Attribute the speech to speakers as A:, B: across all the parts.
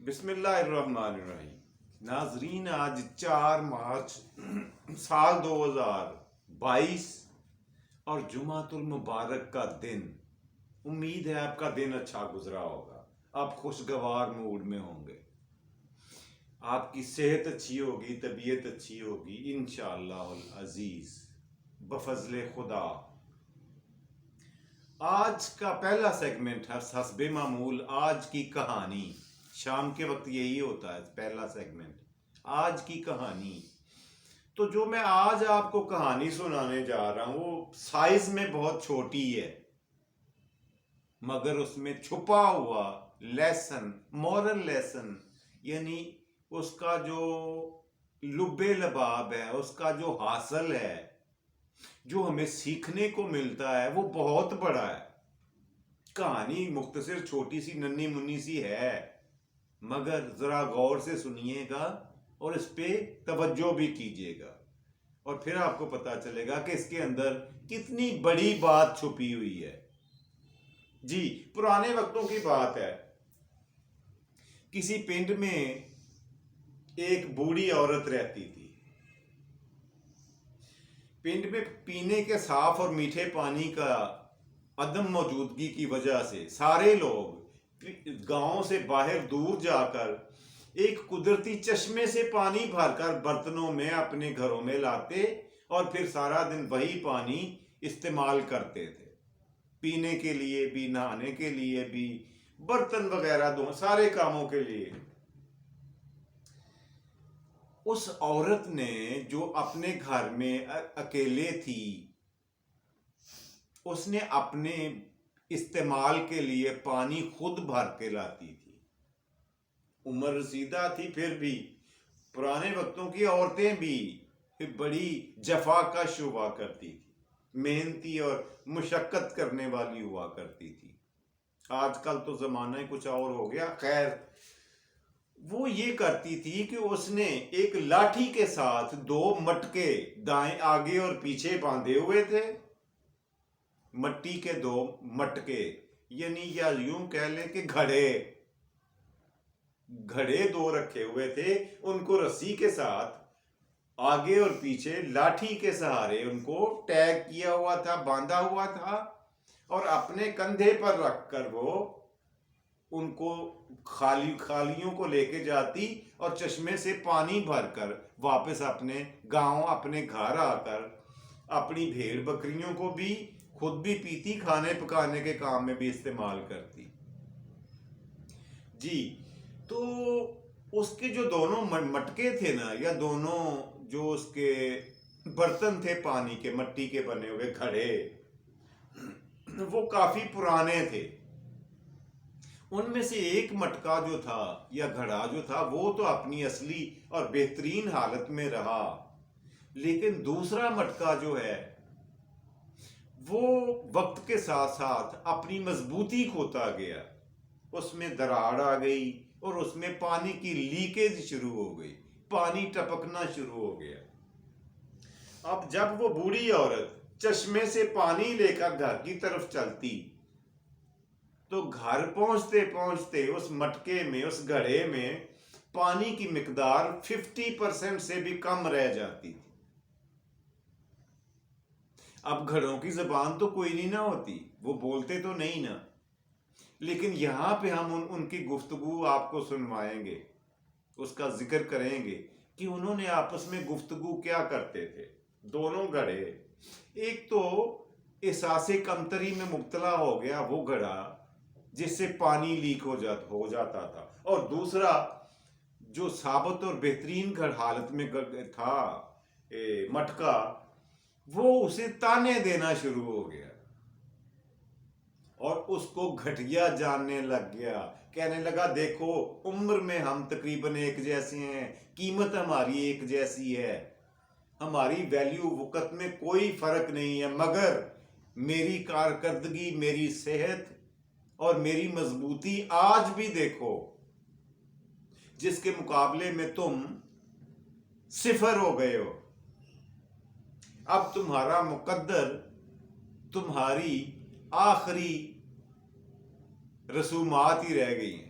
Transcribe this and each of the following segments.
A: بسم اللہ الرحمن الرحیم ناظرین، آج 4 مارچ سال 2022 اور جمعۃ المبارک کا دن۔ امید ہے آپ کا دن اچھا گزرا ہوگا، آپ خوشگوار موڈ میں ہوں گے، آپ کی صحت اچھی ہوگی، طبیعت اچھی ہوگی انشاءاللہ العزیز بفضل خدا۔ آج کا پہلا سیگمنٹ ہے حسب معمول آج کی کہانی۔ شام کے وقت یہی ہوتا ہے پہلا سیگمنٹ، آج کی کہانی۔ تو جو میں آج آپ کو کہانی سنانے جا رہا ہوں وہ سائز میں بہت چھوٹی ہے، مگر اس میں چھپا ہوا لیسن، مورل لیسن، یعنی اس کا جو لب لباب ہے، اس کا جو حاصل ہے، جو ہمیں سیکھنے کو ملتا ہے وہ بہت بڑا ہے۔ کہانی مختصر چھوٹی سی ننھی منی سی ہے، مگر ذرا غور سے سنیے گا اور اس پہ توجہ بھی کیجیے گا، اور پھر آپ کو پتا چلے گا کہ اس کے اندر کتنی بڑی بات چھپی ہوئی ہے۔ جی، پرانے وقتوں کی بات ہے، کسی پنڈ میں ایک بوڑھی عورت رہتی تھی۔ پنڈ میں پینے کے صاف اور میٹھے پانی کا عدم موجودگی کی وجہ سے سارے لوگ گاؤں سے باہر دور جا کر ایک قدرتی چشمے سے پانی بھر کر برتنوں میں اپنے گھروں میں لاتے اور پھر سارا دن وہی پانی استعمال کرتے تھے، پینے کے لیے بھی، نہانے کے لیے بھی، برتن وغیرہ سارے کاموں کے لیے۔ اس عورت نے جو اپنے گھر میں اکیلے تھی، اس نے اپنے استعمال کے لیے پانی خود بھر کے لاتی تھی۔ عمر رسیدہ تھی، پھر بھی پرانے وقتوں کی عورتیں بھی بڑی جفا کش ہوا کرتی تھی، محنتی اور مشقت کرنے والی ہوا کرتی تھی۔ آج کل تو زمانہ کچھ اور ہو گیا، خیر وہ یہ کرتی تھی کہ اس نے ایک لاٹھی کے ساتھ 2 مٹکے دائیں آگے اور پیچھے باندھے ہوئے تھے، مٹی کے 2 مٹکے، یعنی یا یوں کہہ لیں کہ گھڑے 2 رکھے ہوئے تھے، ان کو رسی کے ساتھ آگے اور پیچھے لاٹھی کے سہارے ان کو ٹیگ کیا ہوا تھا، باندھا ہوا تھا، اور اپنے کندھے پر رکھ کر وہ ان کو خالیوں کو لے کے جاتی اور چشمے سے پانی بھر کر واپس اپنے گاؤں، اپنے گھر آ کر اپنی بھیڑ بکریوں کو بھی، خود بھی پیتی، کھانے پکانے کے کام میں بھی استعمال کرتی۔ جی، تو اس کے جو دونوں مٹکے تھے نا، یا دونوں جو اس کے برتن تھے پانی کے، مٹی کے بنے ہوئے گھڑے، وہ کافی پرانے تھے۔ ان میں سے ایک مٹکا جو تھا یا گھڑا جو تھا وہ تو اپنی اصلی اور بہترین حالت میں رہا، لیکن دوسرا مٹکا جو ہے وہ وقت کے ساتھ ساتھ اپنی مضبوطی کھوتا گیا، اس میں دراڑ آ گئی اور اس میں پانی کی لیکیج شروع ہو گئی، پانی ٹپکنا شروع ہو گیا۔ اب جب وہ بوڑھی عورت چشمے سے پانی لے کر گھر کی طرف چلتی تو گھر پہنچتے پہنچتے اس مٹکے میں، اس گھڑے میں پانی کی مقدار 50% سے بھی کم رہ جاتی تھی۔ اب گھڑوں کی زبان تو کوئی نہیں نہ ہوتی، وہ بولتے تو نہیں نا، لیکن یہاں پہ ہم ان کی گفتگو آپ کو سنوائیں گے، اس کا ذکر کریں گے کہ انہوں نے آپس میں گفتگو کیا کرتے تھے۔ دونوں گھڑے، ایک تو احساس کمتری میں مبتلا ہو گیا وہ گھڑا جس سے پانی لیک ہو جاتا تھا، اور دوسرا جو ثابت اور بہترین حالت میں تھا مٹکا، وہ اسے تانے دینا شروع ہو گیا اور اس کو گھٹیا جاننے لگ گیا، کہنے لگا دیکھو عمر میں ہم تقریباً ایک جیسے ہیں، قیمت ہماری ایک جیسی ہے، ہماری ویلیو وقت میں کوئی فرق نہیں ہے، مگر میری کارکردگی، میری صحت اور میری مضبوطی آج بھی دیکھو، جس کے مقابلے میں تم 0 ہو گئے ہو۔ اب تمہارا مقدر، تمہاری آخری رسومات ہی رہ گئی ہیں۔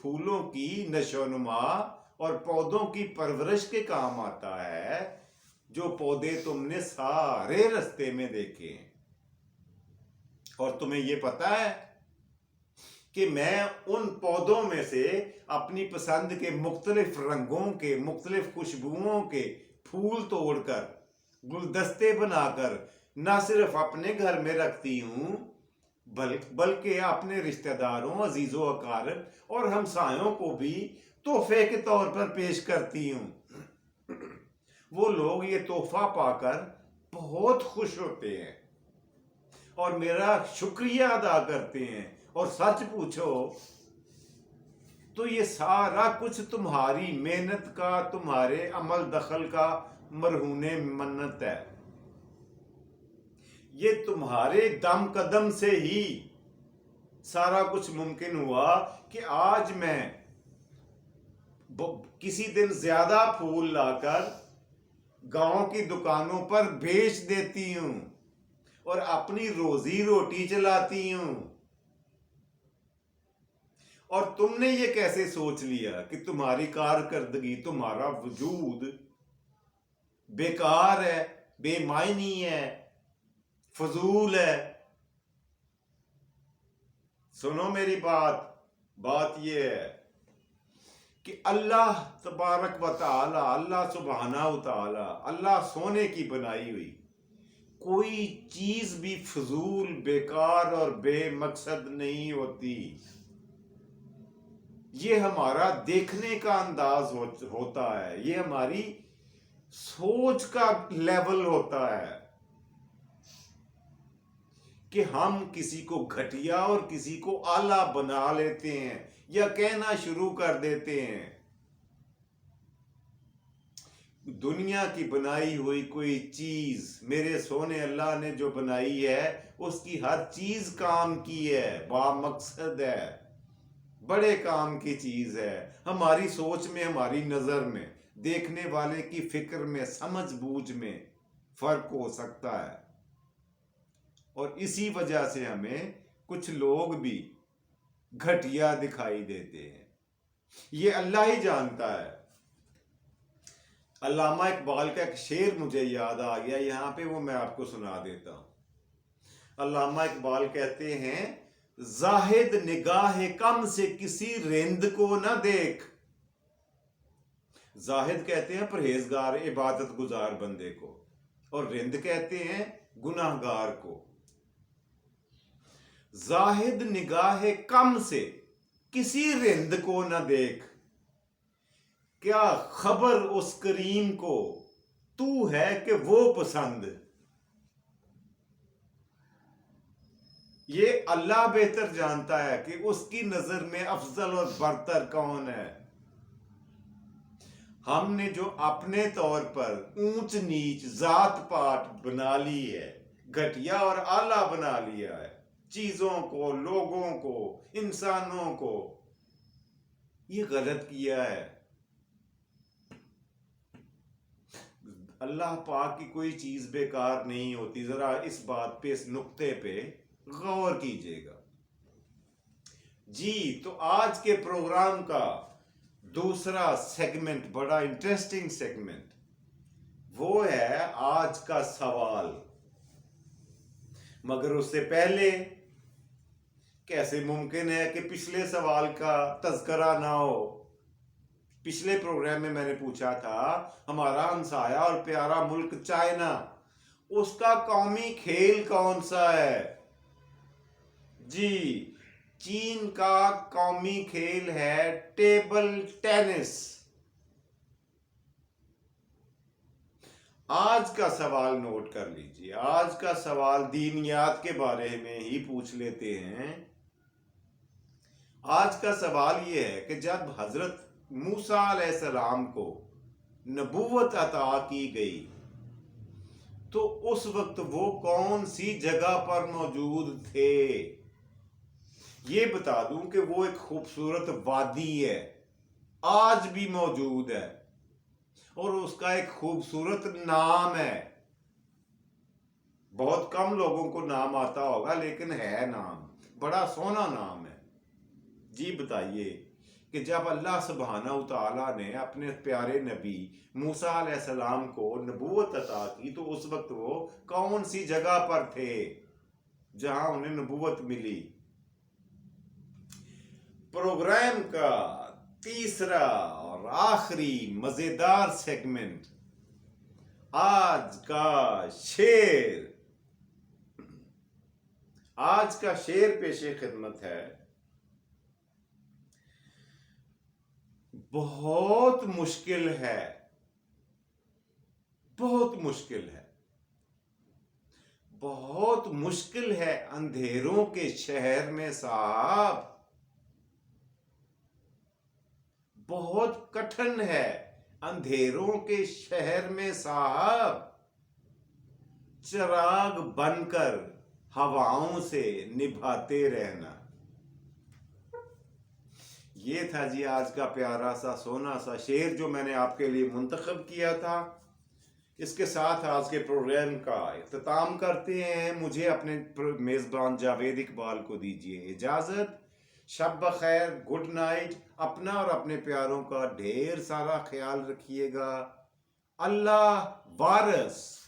A: پھولوں کی نشو و نما اور پودوں کی پرورش کے کام آتا ہے، جو پودے تم نے سارے رستے میں دیکھے ہیں۔ اور تمہیں یہ پتا ہے کہ میں ان پودوں میں سے اپنی پسند کے مختلف رنگوں کے، مختلف خوشبوؤں کے پھول توڑ کر، گلدستے بنا کر نہ صرف اپنے گھر میں رکھتی ہوں، بلکہ اپنے رشتہ داروں، عزیز و اقارب اور ہمسایوں کو بھی تحفے کے طور پر پیش کرتی ہوں۔ وہ لوگ یہ تحفہ پا کر بہت خوش ہوتے ہیں اور میرا شکریہ ادا کرتے ہیں، اور سچ پوچھو تو یہ سارا کچھ تمہاری محنت کا، تمہارے عمل دخل کا مرہون منت ہے۔ یہ تمہارے دم قدم سے ہی سارا کچھ ممکن ہوا کہ آج میں کسی دن زیادہ پھول لا کر گاؤں کی دکانوں پر بیچ دیتی ہوں اور اپنی روزی روٹی چلاتی ہوں۔ اور تم نے یہ کیسے سوچ لیا کہ تمہاری کارکردگی، تمہارا وجود بیکار ہے، بے معنی ہے، فضول ہے؟ سنو میری بات یہ ہے کہ اللہ تبارک و تعالی، اللہ سبحانہ و تعالی، اللہ سونے کی بنائی ہوئی کوئی چیز بھی فضول، بیکار اور بے مقصد نہیں ہوتی۔ یہ ہمارا دیکھنے کا انداز ہوتا ہے، یہ ہماری سوچ کا لیول ہوتا ہے کہ ہم کسی کو گھٹیا اور کسی کو اعلیٰ بنا لیتے ہیں یا کہنا شروع کر دیتے ہیں۔ دنیا کی بنائی ہوئی کوئی چیز، میرے سونے اللہ نے جو بنائی ہے، اس کی ہر چیز کام کی ہے، با مقصد ہے، بڑے کام کی چیز ہے۔ ہماری سوچ میں، ہماری نظر میں، دیکھنے والے کی فکر میں، سمجھ بوجھ میں فرق ہو سکتا ہے، اور اسی وجہ سے ہمیں کچھ لوگ بھی گھٹیا دکھائی دیتے ہیں۔ یہ اللہ ہی جانتا ہے۔ علامہ اقبال کا ایک شعر مجھے یاد آ گیا یہاں پہ، وہ میں آپ کو سنا دیتا ہوں۔ علامہ اقبال کہتے ہیں، زاہد نگاہ کم سے کسی رند کو نہ دیکھ۔ زاہد کہتے ہیں پرہیزگار، عبادت گزار بندے کو، اور رند کہتے ہیں گناہگار کو۔ زاہد نگاہ کم سے کسی رند کو نہ دیکھ، کیا خبر اس کریم کو تو ہے کہ وہ پسند۔ یہ اللہ بہتر جانتا ہے کہ اس کی نظر میں افضل اور برتر کون ہے۔ ہم نے جو اپنے طور پر اونچ نیچ، ذات پات بنا لی ہے، گھٹیا اور اعلیٰ بنا لیا ہے، چیزوں کو، لوگوں کو، انسانوں کو، یہ غلط کیا ہے۔ اللہ پاک کی کوئی چیز بیکار نہیں ہوتی، ذرا اس بات پہ، اس نقطے پہ غور کیجئے گا۔ جی تو آج کے پروگرام کا دوسرا سیگمنٹ، بڑا انٹرسٹنگ سیگمنٹ، وہ ہے آج کا سوال۔ مگر اس سے پہلے کیسے ممکن ہے کہ پچھلے سوال کا تذکرہ نہ ہو؟ پچھلے پروگرام میں نے پوچھا تھا، ہمارا ہمسایہ اور پیارا ملک چائنا، اس کا قومی کھیل کون سا ہے؟ جی، چین کا قومی کھیل ہے ٹیبل ٹینس۔ آج کا سوال نوٹ کر لیجیے، آج کا سوال دینیات کے بارے میں ہی پوچھ لیتے ہیں۔ آج کا سوال یہ ہے کہ جب حضرت موسیٰ علیہ السلام کو نبوت عطا کی گئی تو اس وقت وہ کون سی جگہ پر موجود تھے؟ یہ بتا دوں کہ وہ ایک خوبصورت وادی ہے، آج بھی موجود ہے، اور اس کا ایک خوبصورت نام ہے۔ بہت کم لوگوں کو نام آتا ہوگا، لیکن ہے نام، بڑا سونا نام ہے۔ جی بتائیے کہ جب اللہ سبحانہ و تعالیٰ نے اپنے پیارے نبی موسیٰ علیہ السلام کو نبوت عطا کی تو اس وقت وہ کون سی جگہ پر تھے جہاں انہیں نبوت ملی؟ پروگرام کا تیسرا اور آخری مزیدار سیگمنٹ، آج کا شعر۔ آج کا شعر پیش خدمت ہے۔ بہت مشکل ہے، بہت مشکل ہے، بہت مشکل ہے اندھیروں کے شہر میں صاحب، بہت کٹھن ہے اندھیروں کے شہر میں صاحب، چراغ بن کر ہواؤں سے نبھاتے رہنا۔ یہ تھا جی آج کا پیارا سا سونا سا شعر جو میں نے آپ کے لیے منتخب کیا تھا۔ اس کے ساتھ آج کے پروگرام کا اختتام کرتے ہیں۔ مجھے اپنے میزبان جاوید اقبال کو دیجیے اجازت۔ شب بخیر، گڈ نائٹ۔ اپنا اور اپنے پیاروں کا ڈھیر سارا خیال رکھیے گا۔ اللہ وارث۔